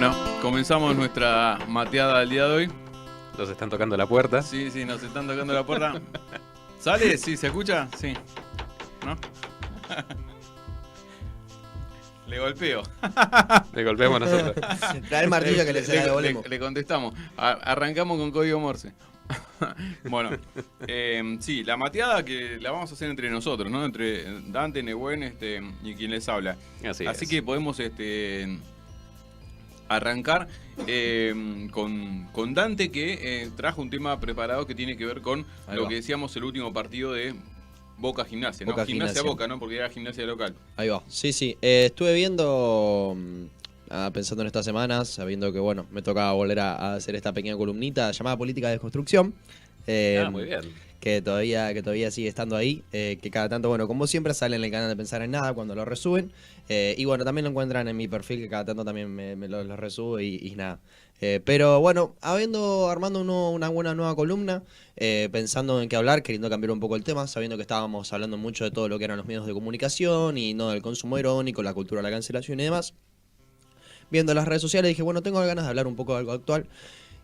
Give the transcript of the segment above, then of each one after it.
Bueno, comenzamos nuestra mateada del día de hoy. Nos están tocando la puerta. Sí, nos están tocando la puerta. ¿Sale? ¿Sí? ¿Se escucha? Sí. ¿No? Le golpeo. Le golpeamos nosotros. Trae el martillo que le devolvemos. Le contestamos. Arrancamos con código Morse. Bueno, sí, la mateada que la vamos a hacer entre nosotros, ¿no? Entre Dante, Nehuen y quien les habla. Así que podemos arrancar con Dante, que trajo un tema preparado que tiene que ver con lo que decíamos el último partido de Boca Gimnasia, ¿no? Gimnasia Boca, ¿no? Porque era Gimnasia local. Ahí va. Sí. Estuve viendo, pensando en estas semanas, sabiendo que, bueno, me tocaba volver a hacer esta pequeña columnita llamada Política de Construcción. Muy bien. Que todavía sigue estando ahí, que cada tanto, bueno, como siempre sale en el canal de Pensar en Nada cuando lo resuben, y bueno, también lo encuentran en mi perfil, que cada tanto también me lo resubo y nada. Pero bueno, armando una buena nueva columna, pensando en qué hablar, queriendo cambiar un poco el tema, sabiendo que estábamos hablando mucho de todo lo que eran los medios de comunicación y no del consumo irónico, la cultura de la cancelación y demás. Viendo las redes sociales dije, bueno, tengo ganas de hablar un poco de algo actual.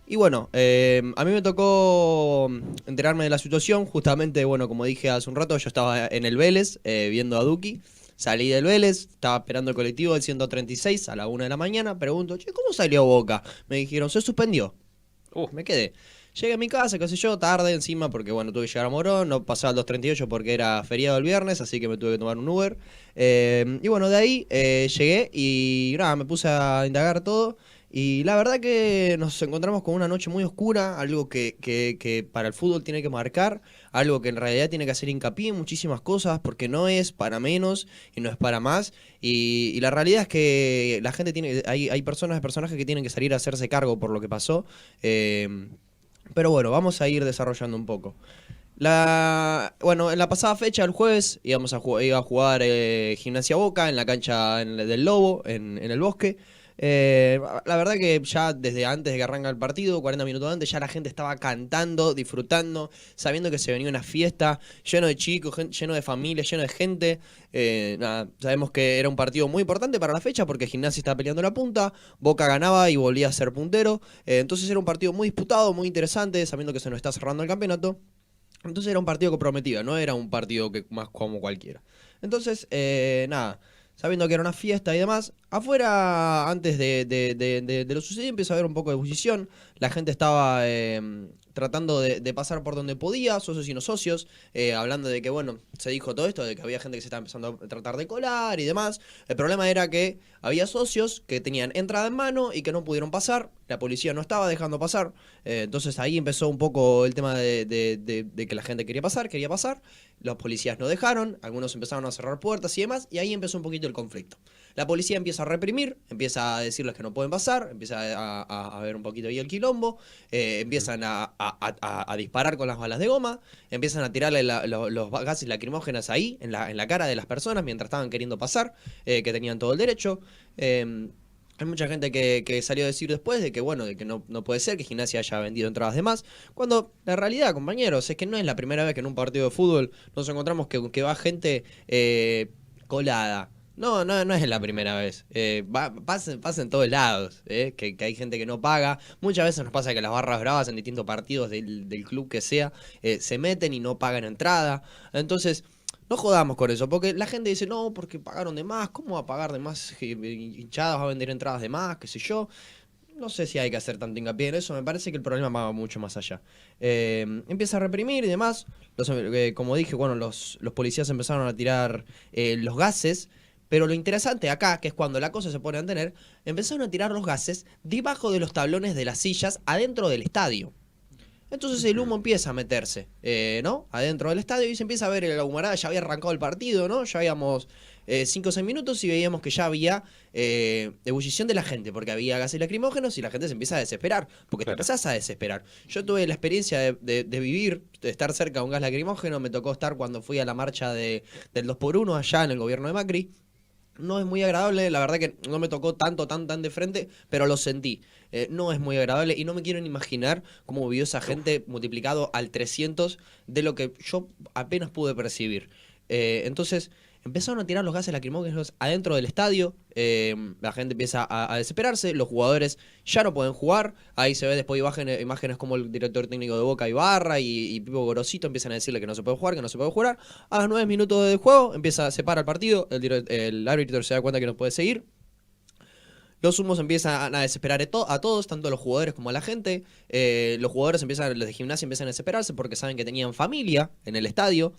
Y bueno, a mí me tocó enterarme de la situación. Justamente, bueno, como dije hace un rato, yo estaba en el Vélez viendo a Duki. Salí del Vélez, estaba esperando el colectivo del 136 a la 1 de la mañana. Pregunto, che, ¿cómo salió Boca? Me dijeron, se suspendió. Me quedé. Llegué a mi casa, qué sé yo, tarde encima, porque bueno, tuve que llegar a Morón. No pasaba el 238 porque era feriado el viernes, así que me tuve que tomar un Uber. Y bueno, de ahí llegué y nada, me puse a indagar todo. Y la verdad que nos encontramos con una noche muy oscura, algo que para el fútbol tiene que marcar, algo que en realidad tiene que hacer hincapié en muchísimas cosas, porque no es para menos y no es para más. Y la realidad es que la gente hay personajes que tienen que salir a hacerse cargo por lo que pasó. Pero bueno, vamos a ir desarrollando un poco. Bueno, en la pasada fecha, el jueves, iba a jugar Gimnasia Boca en la cancha del Lobo, en el Bosque. La verdad que ya desde antes de que arranca el partido, 40 minutos antes, ya la gente estaba cantando, disfrutando, sabiendo que se venía una fiesta, lleno de chicos, lleno de familias, lleno de gente. Nada, sabemos que era un partido muy importante para la fecha porque Gimnasia estaba peleando la punta, Boca ganaba y volvía a ser puntero. Entonces era un partido muy disputado, muy interesante, sabiendo que se nos está cerrando el campeonato. Entonces era un partido que prometía, no era un partido más como cualquiera. Entonces, nada, sabiendo que era una fiesta y demás, afuera, antes de lo sucedido, empieza a haber un poco de ebullición. La gente estaba tratando de pasar por donde podía, socios y no socios, hablando de que, bueno, se dijo todo esto, de que había gente que se estaba empezando a tratar de colar y demás. El problema era que había socios que tenían entrada en mano y que no pudieron pasar. La policía no estaba dejando pasar. Entonces ahí empezó un poco el tema de que la gente quería pasar. Los policías no dejaron, algunos empezaron a cerrar puertas y demás, y ahí empezó un poquito el conflicto. La policía empieza a reprimir, empieza a decirles que no pueden pasar, empieza a ver un poquito ahí el quilombo, empiezan a disparar con las balas de goma, empiezan a tirarle los gases lacrimógenas ahí, en la cara de las personas mientras estaban queriendo pasar, que tenían todo el derecho. Hay mucha gente que salió a decir después de que, bueno, de que no puede ser que Gimnasia haya vendido entradas de más, cuando la realidad, compañeros, es que no es la primera vez que en un partido de fútbol nos encontramos que va gente colada. No es la primera vez. Pasa en todos lados, que hay gente que no paga. Muchas veces nos pasa que las barras bravas en distintos partidos del club que sea se meten y no pagan entrada. Entonces, no jodamos con eso, porque la gente dice, no, porque pagaron de más, ¿cómo va a pagar de más? Hinchadas va a vender entradas de más, qué sé yo. No sé si hay que hacer tanto hincapié en eso, me parece que el problema va mucho más allá. Empieza a reprimir y demás. Como dije, bueno, los policías empezaron a tirar los gases. Pero lo interesante acá, que es cuando la cosa se pone a tener, empezaron a tirar los gases debajo de los tablones de las sillas adentro del estadio. Entonces el humo empieza a meterse, ¿no? Adentro del estadio y se empieza a ver la humarada. Ya había arrancado el partido, ¿no? Ya habíamos 5 o 6 minutos y veíamos que ya había ebullición de la gente, porque había gases lacrimógenos y la gente se empieza a desesperar, porque te empezás a desesperar. Yo tuve la experiencia de vivir, de estar cerca de un gas lacrimógeno. Me tocó estar cuando fui a la marcha del 2x1 allá en el gobierno de Macri. No es muy agradable, la verdad que no me tocó tan de frente, pero lo sentí. No es muy agradable y no me quiero ni imaginar cómo vivió esa gente multiplicado al 300 de lo que yo apenas pude percibir. Entonces empezaron a tirar los gases lacrimógenos adentro del estadio. La gente empieza a desesperarse, los jugadores ya no pueden jugar. Ahí se ve después imágenes como el director técnico de Boca Ibarra y Pipo Gorosito empiezan a decirle que no se puede jugar, que no se puede jugar. A los 9 minutos de juego se para el partido, el árbitro se da cuenta que no puede seguir. Los humos empiezan a desesperar a todos, tanto a los jugadores como a la gente. Los jugadores los de Gimnasia empiezan a desesperarse porque saben que tenían familia en el estadio,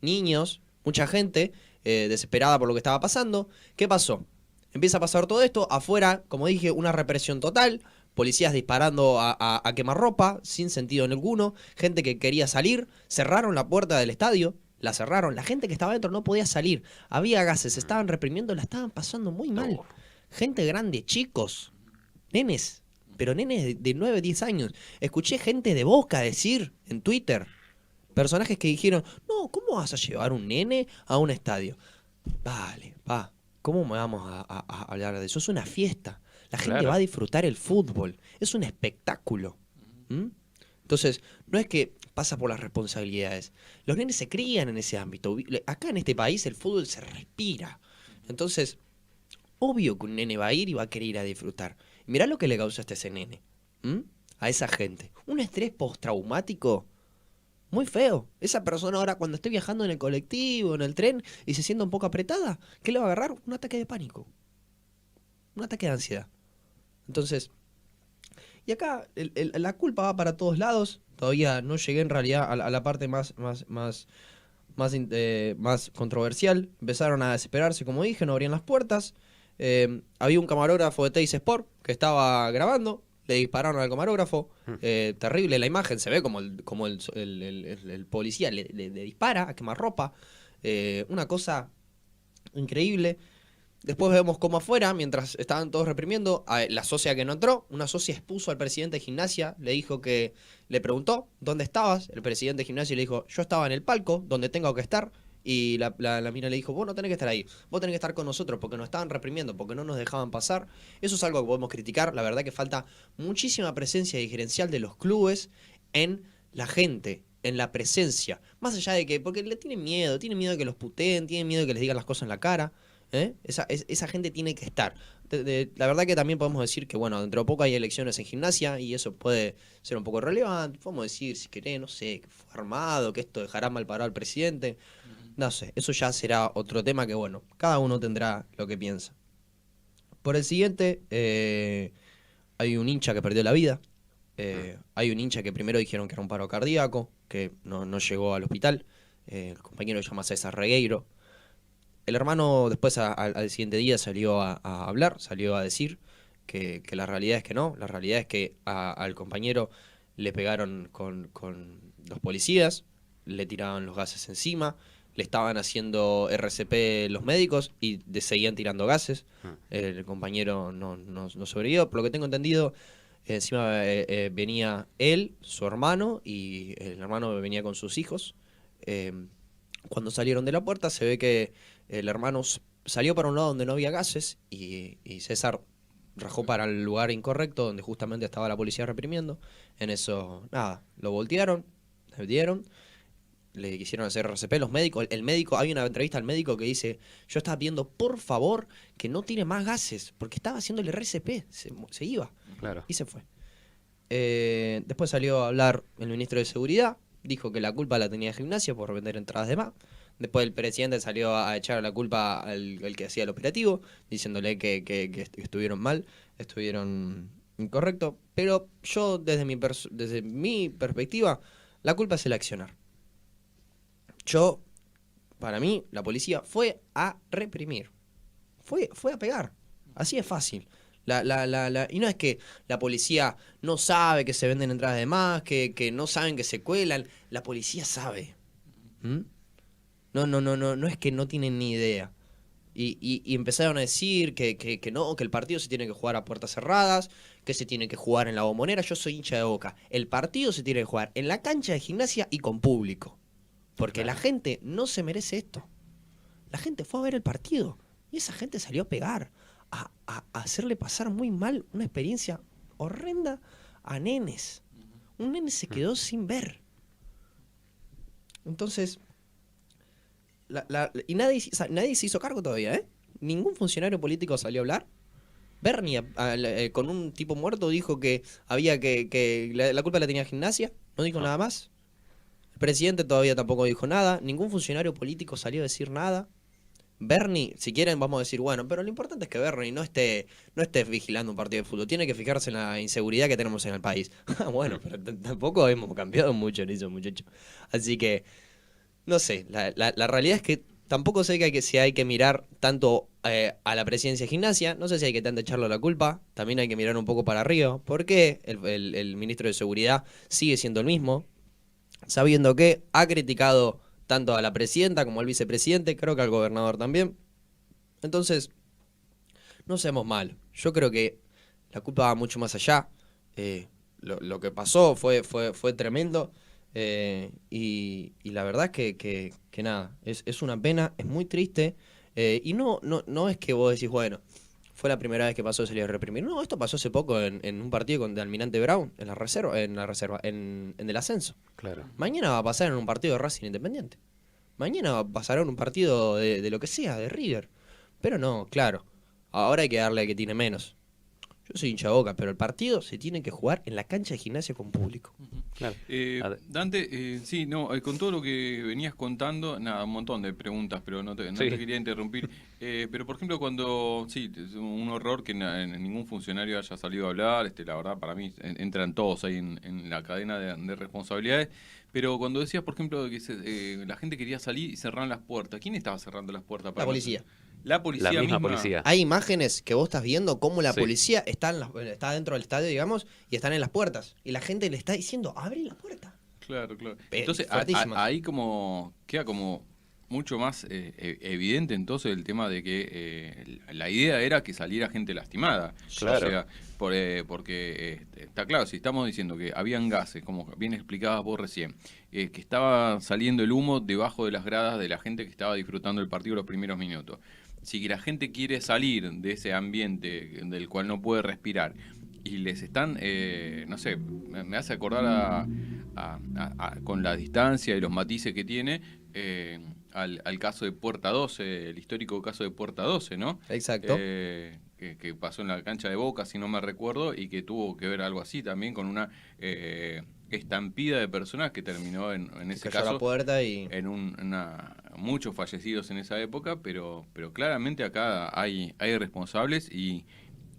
niños, mucha gente desesperada por lo que estaba pasando. ¿Qué pasó? Empieza a pasar todo esto. Afuera, como dije, una represión total. Policías disparando a quemarropa, sin sentido alguno. Gente que quería salir. Cerraron la puerta del estadio. La cerraron. La gente que estaba dentro no podía salir. Había gases, se estaban reprimiendo, la estaban pasando muy mal. Gente grande, chicos, nenes, pero nenes de 9, 10 años. Escuché gente de Boca decir en Twitter, personajes que dijeron, no, ¿cómo vas a llevar un nene a un estadio? Vale, ¿cómo me vamos a hablar de eso? Es una fiesta, la gente va a disfrutar el fútbol, es un espectáculo. Entonces, no es que pasa por las responsabilidades. Los nenes se crían en ese ámbito. Acá en este país el fútbol se respira. Entonces, obvio que un nene va a ir y va a querer ir a disfrutar. Mirá lo que le causaste a ese nene. A esa gente. Un estrés postraumático muy feo. Esa persona ahora cuando esté viajando en el colectivo, en el tren, y se sienta un poco apretada, ¿qué le va a agarrar? Un ataque de pánico. Un ataque de ansiedad. Entonces, y acá la culpa va para todos lados. Todavía no llegué en realidad a la parte más controversial. Empezaron a desesperarse, como dije, no abrían las puertas. Había un camarógrafo de Teis Sport que estaba grabando, le dispararon al camarógrafo, terrible la imagen, se ve como el policía le dispara a quemarropa, una cosa increíble. Después vemos cómo afuera, mientras estaban todos reprimiendo, la socia que no entró, una socia expuso al presidente de Gimnasia, le preguntó, ¿dónde estabas? El presidente de Gimnasia le dijo, yo estaba en el palco, donde tengo que estar. Y la mina le dijo, vos no tenés que estar ahí, vos tenés que estar con nosotros porque nos estaban reprimiendo, porque no nos dejaban pasar. Eso es algo que podemos criticar. La verdad que falta muchísima presencia gerencial de los clubes en la gente, en la presencia. Más allá de que, porque le tienen miedo de que los puteen, tienen miedo de que les digan las cosas en la cara. Esa gente tiene que estar. La verdad que también podemos decir que, bueno, dentro de poco hay elecciones en Gimnasia y eso puede ser un poco relevante. Podemos decir, si querés, no sé, que fue armado, que esto dejará mal parado al presidente. No sé, eso ya será otro tema que, bueno, cada uno tendrá lo que piensa. Por el siguiente, hay un hincha que perdió la vida. Hay un hincha que primero dijeron que era un paro cardíaco, que no llegó al hospital. El compañero se llama César Regueiro. El hermano después al siguiente día salió a hablar, salió a decir que la realidad es que no. La realidad es que al compañero le pegaron con los policías, le tiraban los gases encima, le estaban haciendo RCP los médicos y seguían tirando gases. El compañero no sobrevivió. Por lo que tengo entendido, encima venía él, su hermano, y el hermano venía con sus hijos. Cuando salieron de la puerta se ve que el hermano salió para un lado donde no había gases y César rajó para el lugar incorrecto donde justamente estaba la policía reprimiendo. En eso, nada, lo voltearon, le dieron, le quisieron hacer RCP los médicos. El médico, hay una entrevista al médico que dice, yo estaba pidiendo por favor que no tire más gases, porque estaba haciendo el RCP, se iba. Claro. Y se fue. Después salió a hablar el ministro de Seguridad, dijo que la culpa la tenía Gimnasia por vender entradas de más. Después el presidente salió a echar la culpa al que hacía el operativo, diciéndole que estuvieron mal, estuvieron incorrectos. Pero yo, desde mi perspectiva, la culpa es el accionar. Para mí, la policía fue a reprimir. Fue a pegar. Así es fácil. Y no es que la policía no sabe que se venden entradas de más, que no saben que se cuelan. La policía sabe. No es que no tienen ni idea. Y empezaron a decir que no, que el partido se tiene que jugar a puertas cerradas, que se tiene que jugar en la Bombonera. Yo soy hincha de Boca. El partido se tiene que jugar en la cancha de Gimnasia y con público. Porque la gente no se merece esto. La gente fue a ver el partido y esa gente salió a pegar, a hacerle pasar muy mal una experiencia horrenda a nenes. Un nene se quedó sin ver. Entonces, y nadie se hizo cargo todavía, ¿eh? Ningún funcionario político salió a hablar. Bernie, con un tipo muerto, dijo que había que la culpa la tenía Gimnasia. No dijo nada más. El presidente todavía tampoco dijo nada. Ningún funcionario político salió a decir nada. Bernie, si quieren, vamos a decir, bueno, pero lo importante es que Bernie no esté vigilando un partido de fútbol. Tiene que fijarse en la inseguridad que tenemos en el país. Bueno, pero tampoco hemos cambiado mucho en eso, muchachos. Así que, no sé, la realidad es que tampoco sé si hay que mirar tanto a la presidencia de Gimnasia. No sé si hay que tanto echarle la culpa. También hay que mirar un poco para arriba. Porque el ministro de Seguridad sigue siendo el mismo, sabiendo que ha criticado tanto a la presidenta como al vicepresidente, creo que al gobernador también. Entonces, no seamos mal. Yo creo que la culpa va mucho más allá. Lo que pasó fue tremendo. Y la verdad es que nada, es una pena, es muy triste. Y no es que vos decís, bueno, fue la primera vez que pasó, se le iba a reprimir. No, esto pasó hace poco en un partido de Almirante Brown, en el ascenso. Claro. Mañana va a pasar en un partido de Racing Independiente. Mañana va a pasar en un partido de lo que sea, de River. Pero no, claro, ahora hay que darle al que tiene menos. Yo soy hincha de Boca, pero el partido se tiene que jugar en la cancha de Gimnasia con público. Claro. Dante, sí, no, con todo lo que venías contando, nada, un montón de preguntas, pero no te quería interrumpir. Pero, por ejemplo, sí, es un horror que ningún funcionario haya salido a hablar, la verdad, para mí entran todos ahí en la cadena de responsabilidades. Pero cuando decías, por ejemplo, que la gente quería salir y cerraron las puertas, ¿quién estaba cerrando las puertas? La policía. La policía la misma misma. policía. Hay imágenes que vos estás viendo cómo la policía está dentro del estadio, digamos, y están en las puertas. Y la gente le está diciendo, abre la puerta. Claro. Entonces, ahí queda como mucho más evidente entonces el tema de que la idea era que saliera gente lastimada. Claro. O sea, porque está claro, si estamos diciendo que habían gases, como bien explicabas vos recién, que estaba saliendo el humo debajo de las gradas de la gente que estaba disfrutando el partido los primeros minutos. Si la gente quiere salir de ese ambiente del cual no puede respirar y les están, no sé, me hace acordar con la distancia y los matices que tiene, al caso de Puerta 12, el histórico caso de Puerta 12, ¿no? Exacto. Que pasó en la cancha de Boca, si no me recuerdo, y que tuvo que ver algo así también con una estampida de personas que terminó en ese caso la puerta y muchos fallecidos en esa época, pero claramente acá hay responsables y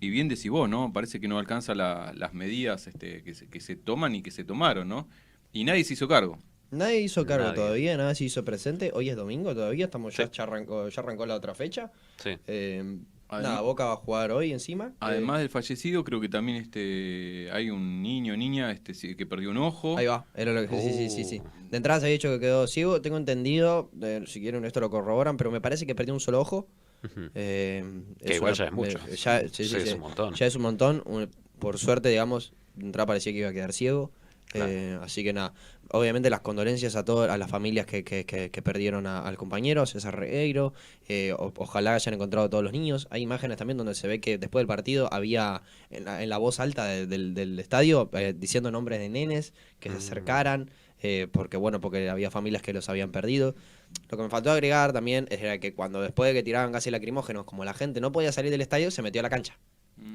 bien decís vos, ¿no? Parece que no alcanza las medidas que se toman y que se tomaron, ¿no? Y nadie se hizo cargo. Nadie hizo cargo todavía, nada se hizo presente. Hoy es domingo todavía, ya arrancó la otra fecha. Sí. Nada, Boca va a jugar hoy encima. Además del fallecido, creo que también hay un niño o niña que perdió un ojo. Ahí va, era lo que sí. De entrada se había dicho que quedó ciego, tengo entendido, si quieren esto lo corroboran, pero me parece que perdió un solo ojo. Que igual ya es mucho. Ya es un montón. Ya es un montón. Por suerte, digamos, de entrada parecía que iba a quedar ciego. Claro. Así que nada, obviamente las condolencias a las familias que perdieron al compañero César Regueiro. Ojalá hayan encontrado a todos los niños. Hay imágenes también donde se ve que después del partido había en la voz alta del estadio diciendo nombres de nenes que se acercaran, porque había familias que los habían perdido. Lo que me faltó agregar también era que cuando después de que tiraban gases lacrimógenos, como la gente no podía salir del estadio, se metió a la cancha.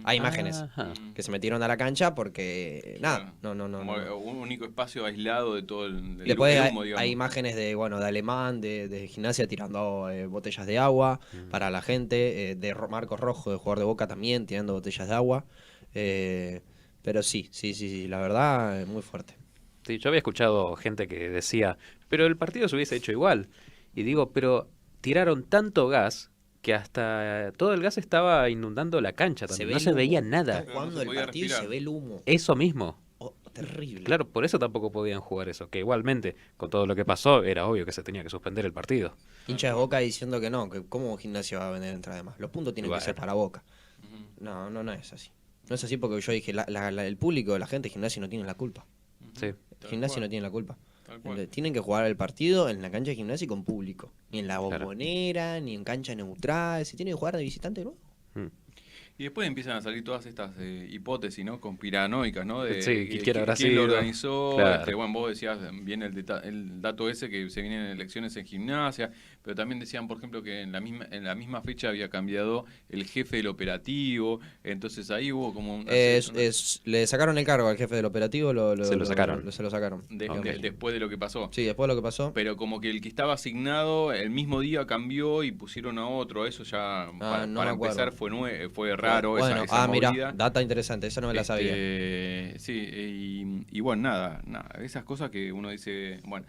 Hay imágenes que se metieron a la cancha porque nada, no. Como un único espacio aislado de todo el después humo, hay imágenes de Alemán, de Gimnasia tirando botellas de agua para la gente, de Marcos Rojo, de jugador de Boca también tirando botellas de agua. Pero sí, la verdad, muy fuerte. Sí, yo había escuchado gente que decía, pero el partido se hubiese hecho igual. Y digo, pero tiraron tanto gas que hasta todo el gas estaba inundando la cancha también. No se veía nada. Están jugando el partido y se ve el humo. Eso mismo. Terrible. Claro, por eso tampoco podían jugar eso. Que igualmente, con todo lo que pasó, era obvio que se tenía que suspender el partido. Hincha de Boca diciendo que no, que cómo Gimnasia va a vender entrada de más. Los puntos tienen que ser para Boca. No es así. No es así porque yo dije, el público, la gente de Gimnasia no tiene la culpa. Sí. Gimnasia no tiene la culpa. Tienen que jugar el partido en la cancha de Gimnasia y con público. Ni en la Bombonera, ni en cancha neutral. Se tiene que jugar de visitante, ¿no? Y después empiezan a salir todas estas hipótesis, ¿no? Conspiranoicas, ¿no? De quién habrá sido. ¿Quién lo organizó? Claro. Bueno, vos decías, viene el dato ese que se vienen elecciones en Gimnasia, pero también decían, por ejemplo, que en la misma fecha había cambiado el jefe del operativo, entonces ahí hubo como le sacaron el cargo al jefe del operativo, se lo sacaron. Se lo sacaron. Después de lo que pasó. Sí, después de lo que pasó. Pero como que el que estaba asignado el mismo día cambió y pusieron a otro, eso ya para empezar fue raro. Bueno, esa mirá, data interesante, esa no me la sabía. Sí, y bueno, nada, esas cosas que uno dice, bueno,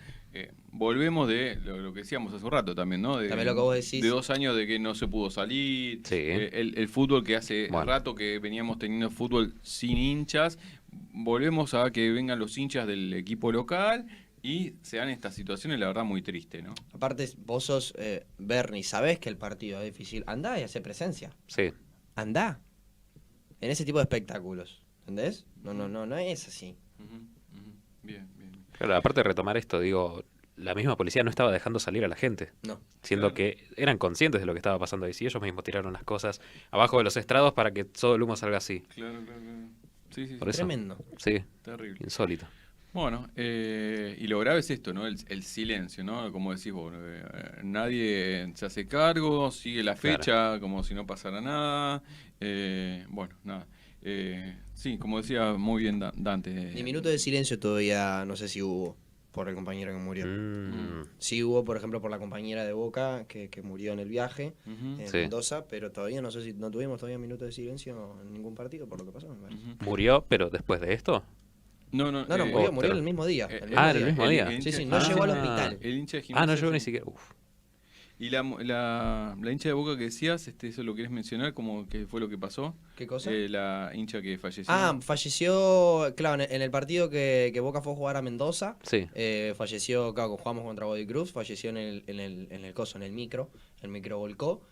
volvemos de lo que decíamos hace un rato también, ¿no? También lo que vos decís. De 2 años de que no se pudo salir, sí. El fútbol que hace rato que veníamos teniendo fútbol sin hinchas, volvemos a que vengan los hinchas del equipo local y se dan estas situaciones, la verdad, muy triste, ¿no? Aparte, vos sos Bernie, sabés que el partido es difícil. Andá y hacé presencia. Sí. Andá. En ese tipo de espectáculos. ¿Entendés? No es así. Bien. Claro, aparte de retomar esto, digo, la misma policía no estaba dejando salir a la gente. No. Siendo que eran conscientes de lo que estaba pasando ahí. Si ellos mismos tiraron las cosas abajo de los estrados para que todo el humo salga así. Claro. Sí. Por eso, tremendo. Sí. Terrible. Insólito. Bueno, y lo grave es esto, ¿no? El silencio, ¿no? Como decís vos, nadie se hace cargo, sigue la fecha como si no pasara nada. Bueno, nada. Sí, como decía muy bien Dante. Ni minuto de silencio todavía, no sé si hubo por el compañero que murió. Sí hubo, por ejemplo, por la compañera de Boca que murió en el viaje en Mendoza, pero todavía no sé si no tuvimos todavía minuto de silencio en ningún partido por lo que pasó, me parece. ¿Murió, pero después de esto? No, murió el mismo día. El mismo día. Sí, no llegó al hospital. El hincha de Gimnasia. No llegó ni siquiera. Uf. Y la hincha de Boca que decías, ¿eso lo querés mencionar? ¿Cómo que fue lo que pasó? ¿Qué cosa? La hincha que falleció. Falleció, claro, en el partido que Boca fue a jugar a Mendoza. Sí. Falleció, claro, jugamos contra Godoy Cruz, falleció en el micro volcó,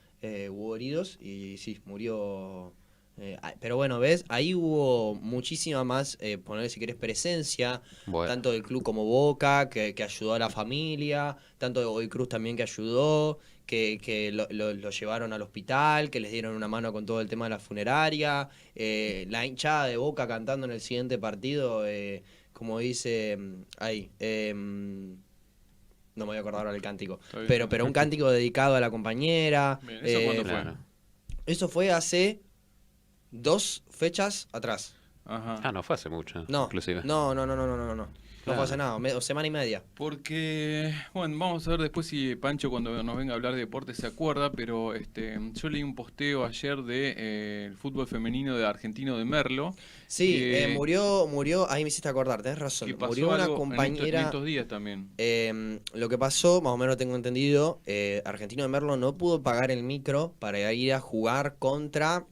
hubo heridos y sí, murió. Pero bueno, ¿ves? Ahí hubo muchísima más, ponerle si querés, presencia, tanto del club como Boca, que ayudó a la familia, tanto de Godoy Cruz también que ayudó, que lo llevaron al hospital, que les dieron una mano con todo el tema de la funeraria, la hinchada de Boca cantando en el siguiente partido, como dice ahí, no me voy a acordar ahora el cántico, pero un cántico dedicado a la compañera. Bien, ¿eso cuándo fue? Eso fue hace 2 fechas atrás. Ajá. No fue hace mucho, no, inclusive. No. No fue hace nada, semana y media. Porque, bueno, vamos a ver después si Pancho cuando nos venga a hablar de deporte se acuerda, pero yo leí un posteo ayer de el fútbol femenino de Argentino de Merlo. Sí, murió, ahí me hiciste acordar, tenés razón. Murió una compañera. En estos días también. Lo que pasó, más o menos tengo entendido, Argentino de Merlo no pudo pagar el micro para ir a jugar contra...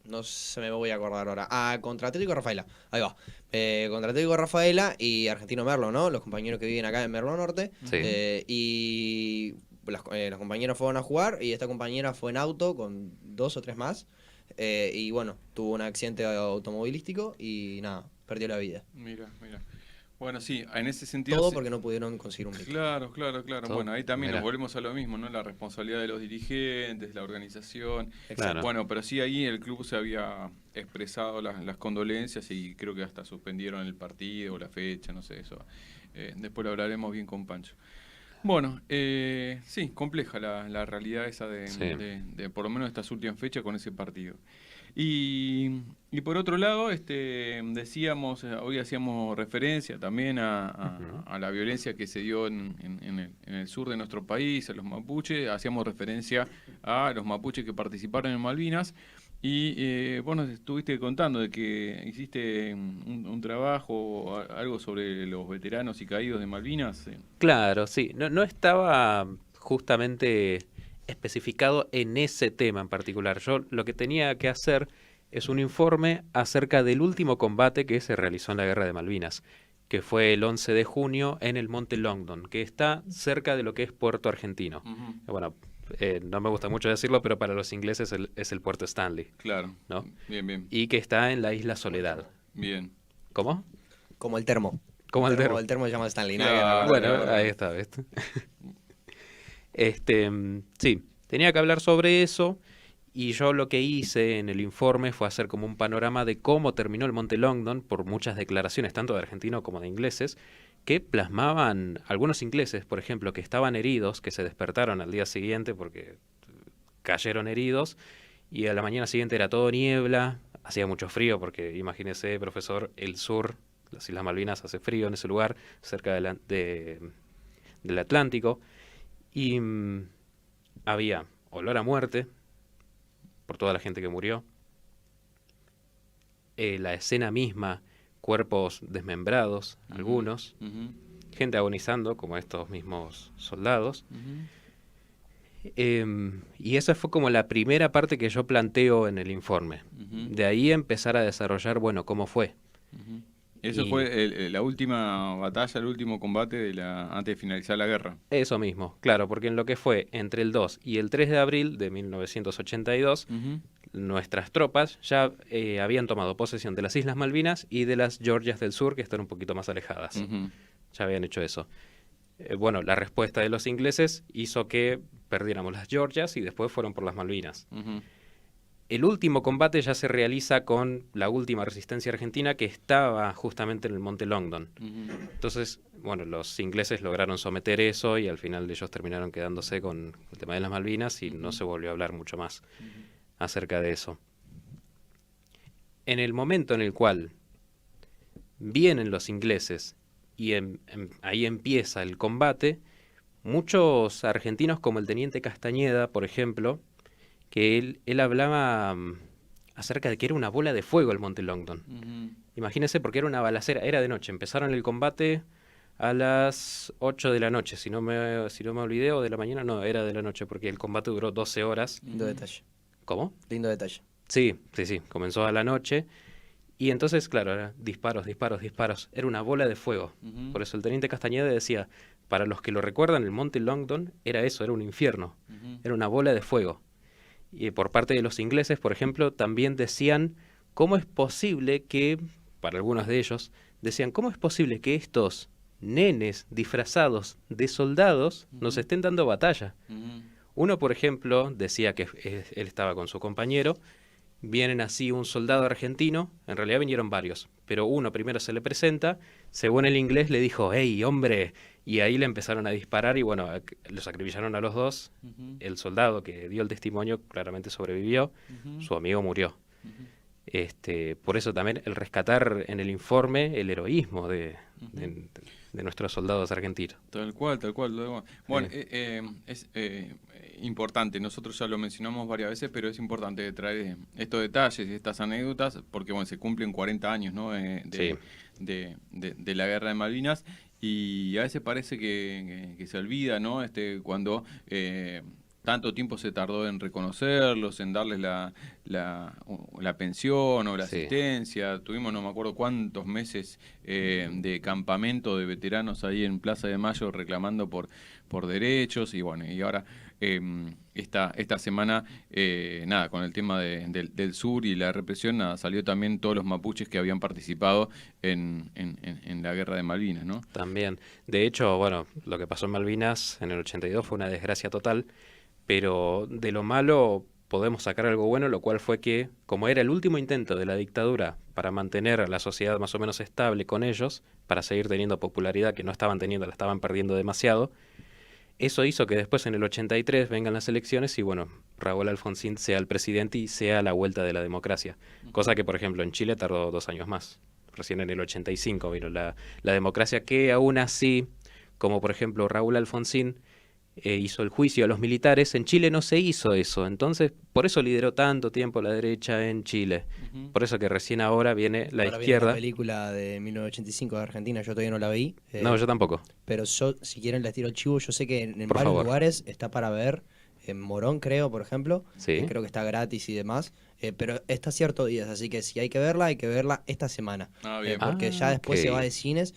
No se me voy a acordar ahora. Contra Atlético Rafaela. Ahí va. Contra Atlético Rafaela y Argentino Merlo, ¿no? Los compañeros que viven acá en Merlo Norte. Sí. Y los compañeros fueron a jugar y esta compañera fue en auto con 2 o 3 más. Y bueno, tuvo un accidente automovilístico y nada, perdió la vida. Mira. Bueno, sí, en ese sentido... Todo porque no pudieron conseguir un micro. Claro. Bueno, ahí también nos volvemos a lo mismo, ¿no? La responsabilidad de los dirigentes, la organización. Claro. Bueno, pero sí ahí el club se había expresado las condolencias y creo que hasta suspendieron el partido, la fecha, no sé, eso. Después lo hablaremos bien con Pancho. Bueno, sí, compleja la realidad esa de por lo menos estas últimas fechas con ese partido. Y por otro lado, decíamos, hoy hacíamos referencia también a la violencia que se dio en el sur de nuestro país, a los mapuches, hacíamos referencia a los mapuches que participaron en Malvinas, y vos nos estuviste contando de que hiciste un trabajo, algo sobre los veteranos y caídos de Malvinas. Claro, sí, no estaba justamente especificado en ese tema en particular. Yo lo que tenía que hacer es un informe acerca del último combate que se realizó en la Guerra de Malvinas, que fue el 11 de junio en el Monte Longdon, que está cerca de lo que es Puerto Argentino. Bueno, no me gusta mucho decirlo, pero para los ingleses es el Puerto Stanley. Claro, ¿no? Bien. Y que está en la Isla Soledad. Bien. ¿Cómo? Como el termo. Como el termo. El termo se llama Stanley. Claro, bueno, ahí está, ¿ves? Sí, tenía que hablar sobre eso Y yo lo que hice en el informe fue hacer como un panorama de cómo terminó el Monte Longdon por muchas declaraciones, tanto de argentinos como de ingleses, que plasmaban algunos ingleses, por ejemplo, que estaban heridos, que se despertaron al día siguiente porque cayeron heridos, y a la mañana siguiente era todo niebla, hacía mucho frío, porque imagínese, profesor, el sur, las Islas Malvinas, hace frío en ese lugar, cerca del Atlántico, y había olor a muerte por toda la gente que murió. La escena misma, cuerpos desmembrados, algunos, gente agonizando, como estos mismos soldados. Y esa fue como la primera parte que yo planteo en el informe. De ahí empezar a desarrollar, bueno, cómo fue. Eso fue la última batalla, el último combate antes de finalizar la guerra. Eso mismo, claro, porque en lo que fue entre el 2 y el 3 de abril de 1982, nuestras tropas ya habían tomado posesión de las Islas Malvinas y de las Georgias del Sur, que están un poquito más alejadas. Ya habían hecho eso. Bueno, la respuesta de los ingleses hizo que perdiéramos las Georgias y después fueron por las Malvinas. El último combate ya se realiza con la última resistencia argentina, que estaba justamente en el Monte Longdon. Entonces, bueno, los ingleses lograron someter eso y al final ellos terminaron quedándose con el tema de las Malvinas y no se volvió a hablar mucho más acerca de eso. En el momento en el cual vienen los ingleses y ahí empieza el combate, muchos argentinos, como el teniente Castañeda, por ejemplo, que él hablaba acerca de que era una bola de fuego el Monte Longdon. Imagínense, porque era una balacera, era de noche. Empezaron el combate a las 8 de la noche, si no me olvidé, o de la mañana, no, era de la noche, porque el combate duró 12 horas. Lindo detalle. ¿Cómo? Lindo detalle. Sí, comenzó a la noche. Y entonces, claro, era disparos. Era una bola de fuego. Por eso el teniente Castañeda decía, para los que lo recuerdan, el Monte Longdon era eso, era un infierno. Era una bola de fuego. Y por parte de los ingleses, por ejemplo, también decían, ¿cómo es posible que, para algunos de ellos, decían, ¿cómo es posible que estos nenes disfrazados de soldados nos estén dando batalla? Uno, por ejemplo, decía que él estaba con su compañero, vienen así un soldado argentino, en realidad vinieron varios, pero uno primero se le presenta, según el inglés le dijo, ¡hey, hombre! Y ahí le empezaron a disparar y bueno, los acribillaron a los dos. El soldado que dio el testimonio claramente sobrevivió, su amigo murió. Por eso también el rescatar en el informe el heroísmo de nuestros soldados argentinos. Tal cual. Bueno, es importante, nosotros ya lo mencionamos varias veces, pero es importante traer estos detalles y estas anécdotas, porque bueno, se cumplen 40 años, ¿no? de la guerra de Malvinas, y a veces parece que se olvida, ¿no? Cuando tanto tiempo se tardó en reconocerlos, en darles la pensión o la asistencia. Tuvimos no me acuerdo cuántos meses de campamento de veteranos ahí en Plaza de Mayo reclamando por derechos, y bueno, y ahora esta semana, nada, con el tema del sur y la represión, nada, salió también todos los mapuches que habían participado en la guerra de Malvinas, ¿no? También. De hecho, bueno, lo que pasó en Malvinas en el 82 fue una desgracia total, pero de lo malo podemos sacar algo bueno, lo cual fue que, como era el último intento de la dictadura para mantener a la sociedad más o menos estable con ellos, para seguir teniendo popularidad que no estaban teniendo, la estaban perdiendo demasiado, eso hizo que después en el 83 vengan las elecciones y bueno, Raúl Alfonsín sea el presidente y sea la vuelta de la democracia. Cosa que, por ejemplo, en Chile tardó 2 años más. Recién en el 85 vino la democracia, que aún así, como por ejemplo Raúl Alfonsín hizo el juicio a los militares, en Chile no se hizo eso. Entonces, por eso lideró tanto tiempo la derecha en Chile. Por eso que recién ahora viene la izquierda. Viene la película de 1985 de Argentina, yo todavía no la vi. No, yo tampoco. Pero yo, si quieren, les tiro el chivo. Yo sé que en varios lugares está para ver. En Morón, creo, por ejemplo. Sí. Creo que está gratis y demás. Pero está ciertos días, así que si hay que verla esta semana. Bien. Porque ya después se va de cines.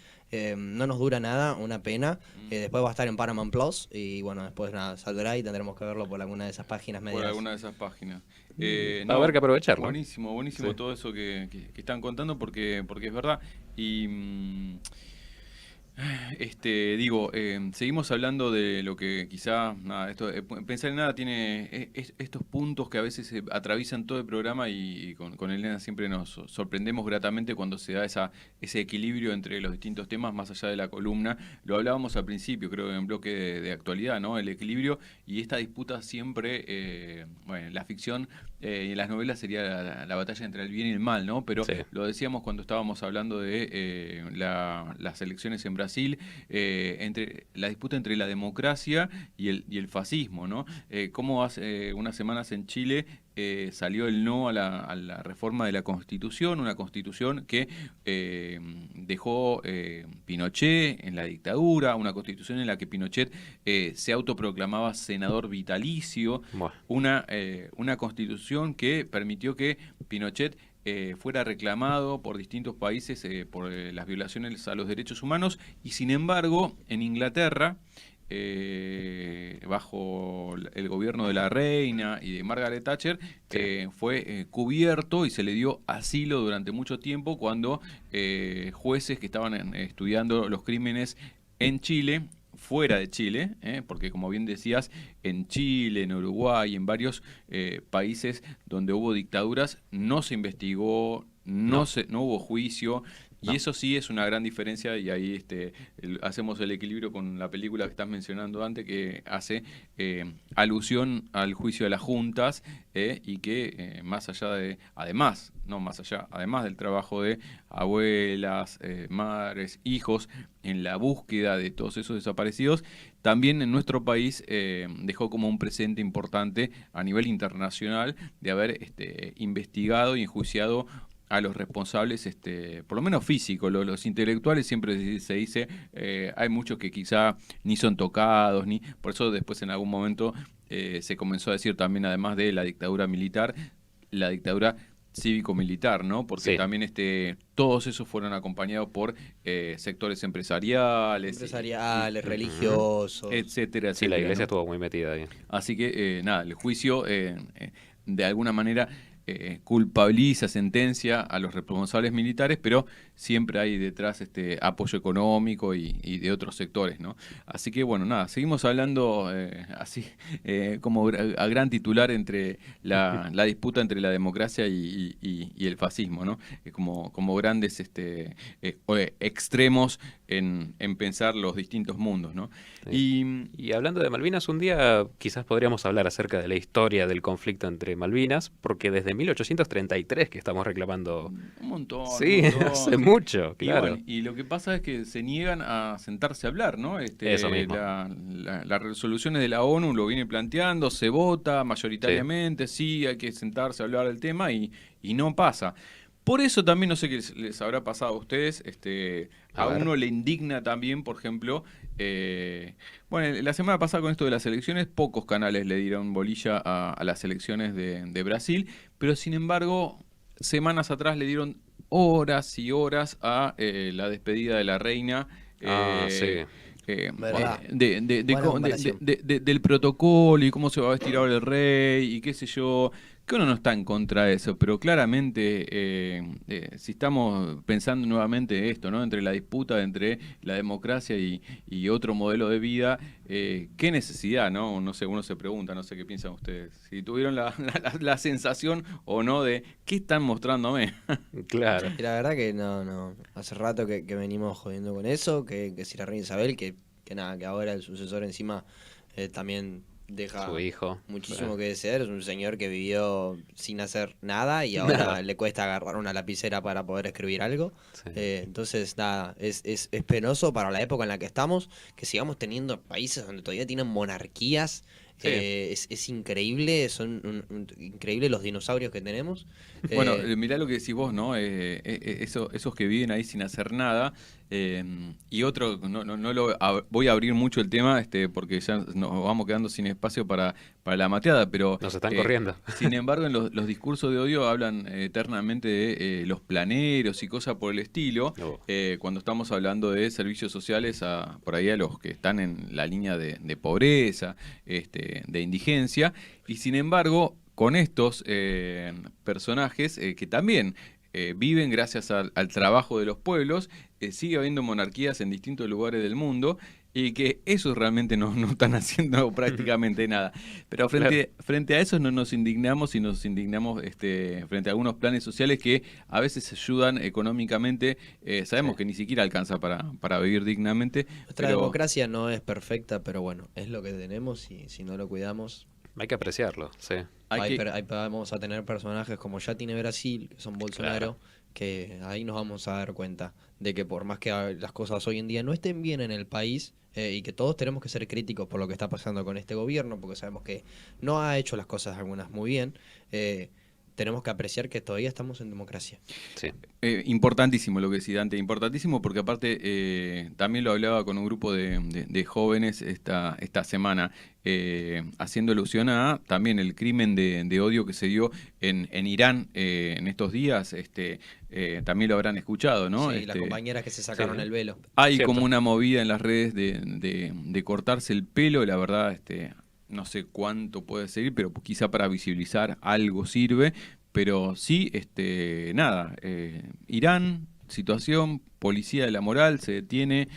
No nos dura nada, una pena. Después va a estar en Paramount Plus y bueno, después nada, saldrá y tendremos que verlo por alguna de esas páginas medias. Por alguna de esas páginas. Va a haber que aprovecharlo. Buenísimo todo eso que están contando porque es verdad. Y Seguimos hablando de lo que quizá, Pensar en Nada tiene estos puntos que a veces se atraviesan todo el programa y con Elena siempre nos sorprendemos gratamente cuando se da ese equilibrio entre los distintos temas más allá de la columna. Lo hablábamos al principio, creo, en bloque de actualidad, ¿no? El equilibrio y esta disputa siempre, la ficción y en las novelas sería la batalla entre el bien y el mal, ¿no? Pero sí, lo decíamos cuando estábamos hablando de las elecciones en Brasil, entre la disputa entre la democracia y el fascismo, ¿no? Cómo hace unas semanas en Chile salió el no a la reforma de la Constitución, una Constitución que dejó Pinochet en la dictadura, una Constitución en la que Pinochet se autoproclamaba senador vitalicio, una Constitución que permitió que Pinochet fuera reclamado por distintos países por las violaciones a los derechos humanos, y sin embargo en Inglaterra, bajo el gobierno de la reina y de Margaret Thatcher, fue cubierto y se le dio asilo durante mucho tiempo cuando jueces que estaban estudiando los crímenes en Chile, fuera de Chile, porque como bien decías, en Chile, en Uruguay, en varios países donde hubo dictaduras, no se investigó, no hubo juicio. Y eso sí es una gran diferencia, y ahí hacemos el equilibrio con la película que estás mencionando antes, que hace alusión al juicio de las juntas, y que además del trabajo de abuelas, madres, hijos, en la búsqueda de todos esos desaparecidos, también en nuestro país dejó como un presente importante a nivel internacional de haber investigado y enjuiciado a los responsables, por lo menos físicos. Los intelectuales siempre se dice, hay muchos que quizá ni son tocados, por eso después en algún momento se comenzó a decir también, además de la dictadura militar, la dictadura cívico-militar, ¿no? Porque también todos esos fueron acompañados por sectores empresariales, religiosos, etcétera. Sí, la iglesia estuvo muy metida ahí. Así que, el juicio, de alguna manera, culpabiliza, sentencia a los responsables militares, pero siempre hay detrás apoyo económico y de otros sectores, ¿no? Así que seguimos hablando así como a gran titular entre la disputa entre la democracia y el fascismo, ¿no? Como grandes extremos en pensar los distintos mundos, ¿no? Sí. Y hablando de Malvinas, un día quizás podríamos hablar acerca de la historia del conflicto entre Malvinas, porque desde 1833 que estamos reclamando. Un montón. Sí, hace mucho, claro. Y lo que pasa es que se niegan a sentarse a hablar, ¿no? Eso mismo. Las resoluciones de la ONU lo viene planteando, se vota mayoritariamente, sí, hay que sentarse a hablar del tema y no pasa. Por eso también, no sé qué les habrá pasado a ustedes, a uno le indigna también, por ejemplo, la semana pasada con esto de las elecciones, pocos canales le dieron bolilla a las elecciones de Brasil, pero sin embargo, semanas atrás le dieron horas y horas a la despedida de la reina. Del protocolo y cómo se va a vestir ahora el rey y qué sé yo, que uno no está en contra de eso, pero claramente si estamos pensando nuevamente esto, ¿no? Entre la disputa entre la democracia y otro modelo de vida, qué necesidad, ¿no? No sé, uno se pregunta, no sé qué piensan ustedes, si tuvieron la sensación o no de ¿qué están mostrándome? Claro. Y la verdad que no, hace rato que venimos jodiendo con eso, que si la reina Isabel, que ahora el sucesor encima también deja su hijo muchísimo que desear. Es un señor que vivió sin hacer nada y ahora le cuesta agarrar una lapicera para poder escribir algo. Sí. Entonces, es penoso para la época en la que estamos, que sigamos teniendo países donde todavía tienen monarquías. Sí. Es increíble, son increíbles los dinosaurios que tenemos. Bueno, mirá lo que decís vos, ¿no? Esos que viven ahí sin hacer nada. Y otro, voy a abrir mucho el tema porque ya nos vamos quedando sin espacio para la mateada, pero nos están corriendo. Sin embargo, en los discursos de odio hablan eternamente de los planeros y cosas por el estilo, cuando estamos hablando de servicios sociales por ahí a los que están en la línea de pobreza, de indigencia, y sin embargo, con estos personajes que también viven gracias al trabajo de los pueblos, sigue habiendo monarquías en distintos lugares del mundo y que esos realmente no están haciendo prácticamente nada. Pero frente a eso no nos indignamos y nos indignamos frente a algunos planes sociales que a veces ayudan económicamente. Sabemos que ni siquiera alcanza para vivir dignamente. Nuestra democracia no es perfecta, pero bueno, es lo que tenemos y si no lo cuidamos... Hay que apreciarlo, sí. Vamos a tener personajes como ya tiene Brasil, que son Bolsonaro, que ahí nos vamos a dar cuenta de que por más que las cosas hoy en día no estén bien en el país, y que todos tenemos que ser críticos por lo que está pasando con este gobierno, porque sabemos que no ha hecho las cosas algunas muy bien, tenemos que apreciar que todavía estamos en democracia. Sí. Importantísimo lo que decía Dante, importantísimo porque aparte también lo hablaba con un grupo de jóvenes esta semana, haciendo alusión a también el crimen de odio que se dio en Irán en estos días, también lo habrán escuchado, ¿no? Sí, las compañeras que se sacaron el velo. Hay como una movida en las redes de cortarse el pelo, la verdad, no sé cuánto puede seguir, pero quizá para visibilizar algo sirve, pero sí, Irán, situación, policía de la moral, se detiene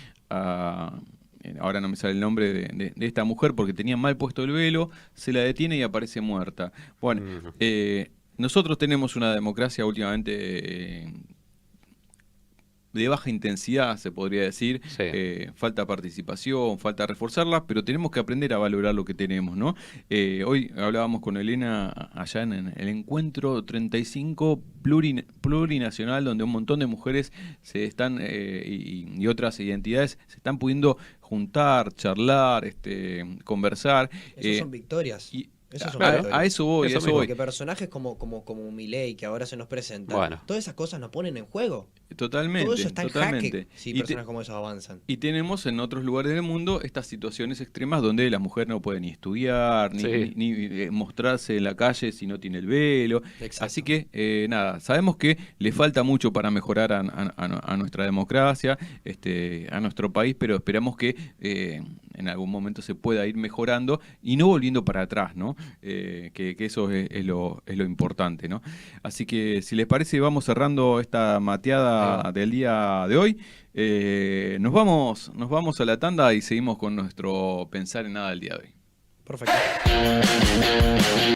ahora no me sale el nombre de esta mujer porque tenía mal puesto el velo, se la detiene y aparece muerta. Bueno, nosotros tenemos una democracia últimamente de baja intensidad, se podría decir. Sí. Falta participación, falta reforzarla, pero tenemos que aprender a valorar lo que tenemos, ¿no? Hoy hablábamos con Elena allá en el encuentro 35 plurinacional, donde un montón de mujeres se están y otras identidades se están pudiendo juntar, charlar, conversar. Esas son victorias. A eso voy. Porque personajes como Milei, que ahora se nos presenta, todas esas cosas nos ponen en juego. Totalmente. Todo eso está en jaque si personas como esos avanzan. Y tenemos en otros lugares del mundo estas situaciones extremas donde la mujer no puede ni estudiar, ni mostrarse en la calle si no tiene el velo. Exacto. Así que, sabemos que le falta mucho para mejorar a nuestra democracia, a nuestro país, pero esperamos que en algún momento se pueda ir mejorando y no volviendo para atrás, ¿no? Que eso es lo importante, ¿no? Así que, si les parece, vamos cerrando esta mateada del día de hoy. Nos vamos a la tanda y seguimos con nuestro pensar en nada del día de hoy. Perfecto.